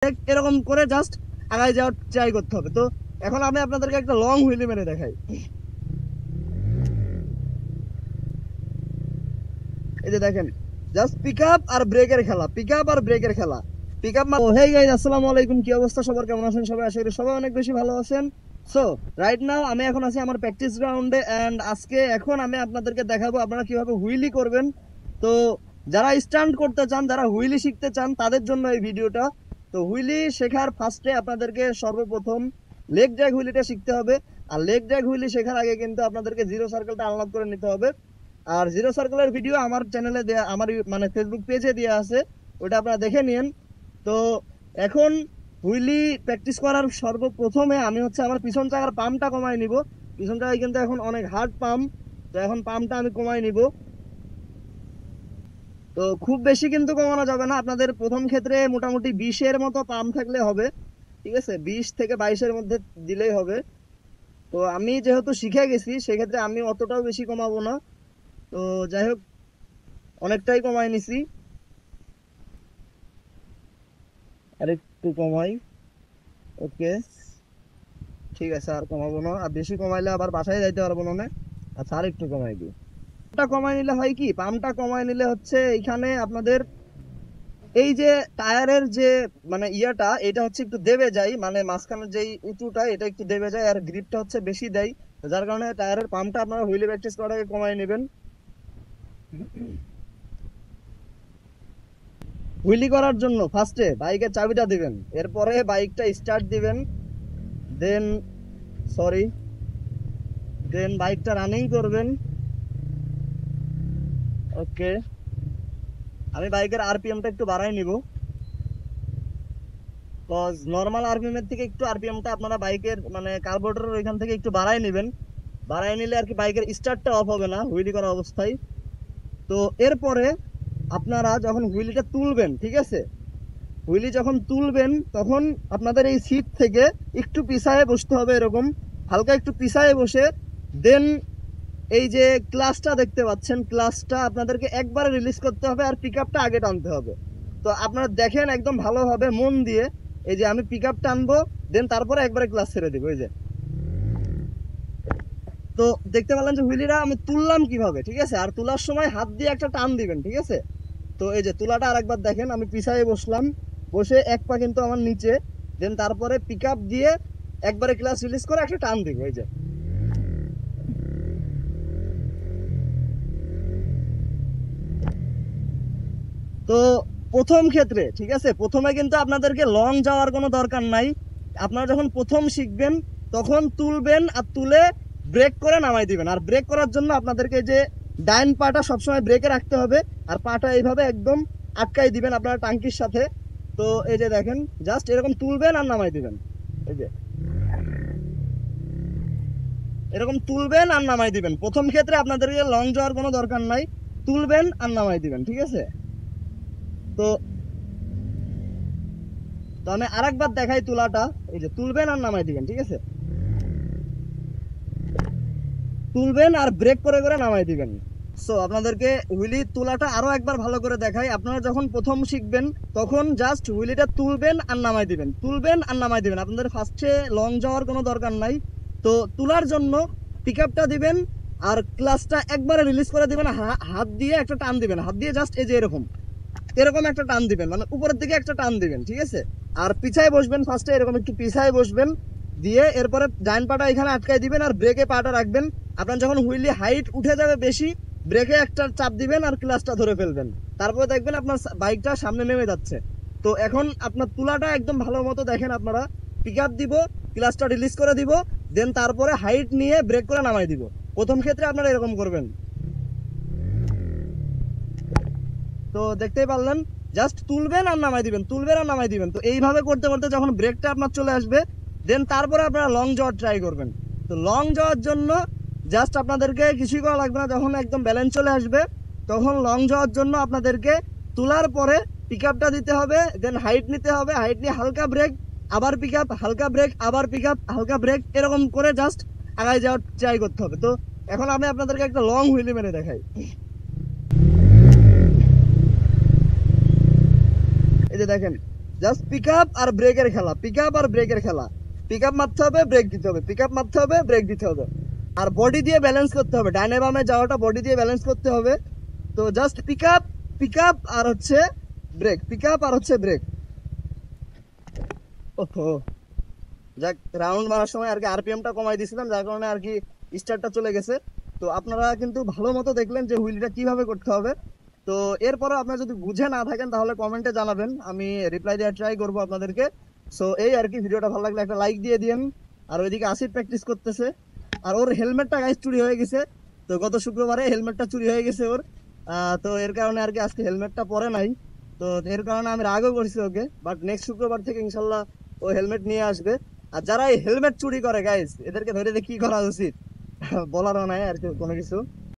এরকম করে জাস্ট আগায় যাওয়ার ট্রাই করতে হবে। তো এখন আমি আপনাদেরকে একটা লং হুইলি মেরে দেখাই। এই যে দেখেন, জাস্ট পিক আপ আর ব্রেকের খেলা, পিক আপ আর ব্রেকের খেলা। Pick up. হেই গাইস, আসসালামু আলাইকুম। কি অবস্থা সবার, কেমন আছেন সবাই? আশা করি সবাই অনেক বেশি ভালো আছেন। সো রাইট নাও আমি এখন আছি আমার প্র্যাকটিস গ্রাউন্ডে, এন্ড আজকে এখন আমি আপনাদেরকে দেখাবো আপনারা কিভাবে হুইলি করবেন। তো যারা স্টান্ট করতে চান, যারা হুইলি শিখতে চান, তাদের জন্য এই ভিডিওটা। তো হুইলি শেখার ফার্স্টে আপনাদেরকে সর্বপ্রথম লেগ ড্র্যাগ হুইলিটা শিখতে হবে। আর লেগ ড্র্যাগ হুইলি শেখার আগে কিন্তু আপনাদেরকে জিরো সার্কেলটা আনলক করে নিতে হবে। আর জিরো সার্কেলের ভিডিও আমার চ্যানেলে দেয়া, আমার মানে ফেসবুক পেজে দেওয়া আছে, ওটা আপনারা দেখে নিন। তো এখন হুইলি প্র্যাকটিস করার সর্বপ্রথমে আমি হচ্ছে আমার পিছন চাকার পাম্পটা কমাই নিব। পিছন চাকায় কিন্তু এখন অনেক হার্ড পাম্প, তো এখন পাম্পটা আমি কমাই নিব। তো খুব বেশি কিন্তু কমানো যাবে না, আপনাদের প্রথম ক্ষেত্রে মোটামুটি 20-এর মতো পাম্প থাকলে হবে। ঠিক আছে, 20 থেকে 22-এর মধ্যে দিলেই হবে। তো আমি যেহেতু শিখে গেছি, সেক্ষেত্রে আমি অতটাও বেশি কমাবো না। তো যাই হোক, অনেকটাই কমাই নিছি, আর একটু কমাই। ওকে, ঠিক আছে, আর কমাবো না। আর বেশি কমাইলে আবার বাসায় যাইতে পারবো না। আচ্ছা, আর একটু কমাই দিই। পাম্পটা কমাই নিলে হয় কি, পাম্পটা কমাই নিলে হচ্ছে এইখানে আপনাদের এই যে টায়ারের যে মানে ইয়াটা, এটা হচ্ছে একটু দেবে যায়, মানে মাঝখানে যেই উঁচুটা, এটা একটু দেবে যায়, আর গ্রিপটা হচ্ছে বেশি দেয়। যার কারণে টায়ারের পাম্পটা আপনারা হুইলি প্র্যাকটিস করার আগে কমাই নেবেন। হুইলি করার জন্য ফার্স্টে বাইকের চাবিটা দিবেন, এরপরে বাইকটা স্টার্ট দিবেন, দেন সরি দেন বাইকটা রানিং করবেন। ওকে, আমি বাইকের আরপিএমটা একটু বাড়াই নিব, কজ নর্মাল আরপিএম এর থেকে একটু আরপিএমটা আপনারা বাইকের মানে কার্বোরেটরের ওইখান থেকে একটু বাড়াই নেবেন। বাড়াই নিলে আর কি বাইকের স্টার্টটা অফ হবে না হুইলি করা অবস্থায়। তো এরপরে আপনারা যখন হুইলিটা তুলবেন, ঠিক আছে, হুইলি যখন তুলবেন তখন আপনাদের এই সিট থেকে একটু পিছায়ে বসতে হবে, এরকম হালকা একটু পিছায়ে বসে দেন এই যে ক্লাসটা দেখতে পাচ্ছেন, ক্লাসটা আপনাদেরকে একবারে রিলিজ করতে হবে, আর পিক আপটা আগে টানতে হবে। তো আপনারা দেখেন একদম ভালোভাবে মন দিয়ে, এই যে আমি পিক আপ টানবো, দেন তারপরে একবারে ক্লাস ছেড়ে দিব। এই যে, তো দেখতে পেলেন যে হুইলিটা আমি তুললাম কিভাবে, ঠিক আছে। আর তোলার সময় হাত দিয়ে একটা টান দিবেন, ঠিক আছে। তো এই যে তুলাটা আরেকবার দেখেন, আমি পিছায়ে বসলাম, বসে এক পা কিন্তু আমার নিচে, দেন তারপরে পিক আপ দিয়ে একবারে ক্লাস রিলিজ করে একটা টান দিব। এই যে, তো প্রথম ক্ষেত্রে, ঠিক আছে, প্রথমে কিন্তু আপনাদেরকে লং যাওয়ার কোনো দরকার নাই। আপনারা যখন প্রথম শিখবেন তখন তুলবেন, আর তুলে ব্রেক করে নামাই দিবেন। আর ব্রেক করার জন্য আপনাদেরকে যে ডাইন পাটা সবসময় ব্রেকে রাখতে হবে, আর পাটা এইভাবে একদম আটকাই দিবেন আপনারা টাঙ্কির সাথে। তো এই যে দেখেন, জাস্ট এরকম তুলবেন আর নামাই দিবেন। এই যে এরকম তুলবেন আর নামাই দিবেন। প্রথম ক্ষেত্রে আপনাদেরকে লং যাওয়ার কোনো দরকার নাই, তুলবেন আর নামাই দিবেন, ঠিক আছে। তো তো আমি আরেকবার দেখাই তুলাটা। এই যে তুলবেন আর নামাই দিবেন, ঠিক আছে, তুলবেন আর ব্রেক করে করে নামাই দিবেন। সো আপনাদেরকে হুইলি তোলাটা আরো একবার ভালো করে দেখাই। আপনারা যখন প্রথম শিখবেন তখন জাস্ট হুইলিটা তুলবেন আর নামাই দিবেন, তুলবেন আর নামাই দিবেন। আপনাদের ফার্স্টে লং যাওয়ার কোনো দরকার নাই। তো তোলার জন্য পিক আপটা দিবেন, আর ক্লাসটা একবারে রিলিজ করে দিবেন, হাত দিয়ে একটা টান দিবেন, হাত দিয়ে জাস্ট এই যে এরকম এরকম একটা টান দিবেন, মানে উপরের দিকে একটা টান দিবেন, ঠিক আছে। আর পিছায় বসবেন, ফার্স্টে এরকম একটু পিছায় বসবেন, দিয়ে এরপরে ডাইন পাটা এখানে আটকাই দিবেন, আর ব্রেকে পাটা রাখবেন। আপনার যখন হুইলি হাইট উঠে যাবে বেশি, ব্রেকে একটা চাপ দিবেন আর ক্লাসটা ধরে ফেলবেন। তারপরে দেখবেন আপনার বাইকটা সামনে নেমে যাচ্ছে। তো এখন আপনার তুলাটা একদম ভালো মতো দেখেন, আপনারা পিক আপ দিব, ক্লাসটা রিলিজ করে দিব, দেন তারপরে হাইট নিয়ে ব্রেক করে নামাই দিব। প্রথম ক্ষেত্রে আপনারা এরকম করবেন। তো দেখতেই পারলেন, জাস্ট তুলবেন আর নামাই দিবেন, তুলবেন আর নামাই দিবেন। তো এইভাবে করতে করতে যখন ব্রেকটা আপনার চলে আসবে, দেন তারপরে আপনারা লং যাওয়ার ট্রাই করবেন। তো লং যাওয়ার জন্য জাস্ট আপনাদেরকে কিছুই করা লাগবে না। যখন একদম ব্যালেন্স চলে আসবে, তখন লং যাওয়ার জন্য আপনাদেরকে তোলার পরে পিক আপটা দিতে হবে, দেন হাইট নিতে হবে, হাইট নিয়ে হালকা ব্রেক, আবার পিক আপ, হালকা ব্রেক, আবার পিক আপ, হালকা ব্রেক, এরকম করে জাস্ট আগায় যাওয়ার ট্রাই করতে হবে। তো এখন আমি আপনাদেরকে একটা লং হুইলি মেরে দেখাই। এই যে দেখেন, জাস্ট পিক আপ আর ব্রেকের খেলা, পিক আপ আর ব্রেকের খেলা। পিক আপ মারতে হবে, ব্রেক দিতে হবে, পিক আপ মারতে হবে, ব্রেক দিতে হবে। আর বডি দিয়ে ব্যালেন্স করতে হবে, ডাইনে বামে যাওয়াটা বডি দিয়ে ব্যালেন্স করতে হবে। তো জাস্ট পিক আপ আর হচ্ছে ব্রেক, পিক আপ আর হচ্ছে ব্রেক। ওহো, যাক, রাউন্ড মারার সময় আর কি আরপিএমটা কমাই দিয়েছিলাম, যার কারণে আর কি স্টার্টটা চলে গেছে। তো আপনারা কিন্তু ভালো মতো দেখলেন যে হুইলটা কিভাবে করতে হবে। তো এরপরে আপনারা যদি বুঝে না থাকেন তাহলে কমেন্টে জানাবেন, আমি রিপ্লাই দেওয়ার ট্রাই করবো আপনাদেরকে। সো এই আর কি, ভিডিওটা ভালো লাগলে একটা লাইক দিয়ে দিন। আর ওইদিকে আসিফ প্র্যাকটিস করতেছে, আর ওর হেলমেটটা গাইস চুরি হয়ে গেছে। তো গত শুক্রবারে হেলমেটটা চুরি হয়ে গেছে ওর। তো এর কারণে আর কি আজকে হেলমেটটা পরে নাই। তো এর কারণে আমি রাগও করছি ওকে, বাট নেক্সট শুক্রবার থেকে ইনশাল্লাহ ও হেলমেট নিয়ে আসবে। আর যারা এই হেলমেট চুরি করে গাইস, এদেরকে ধরে দিয়ে কি করা উচিত বলারও নাই আর কি কোনো কিছু।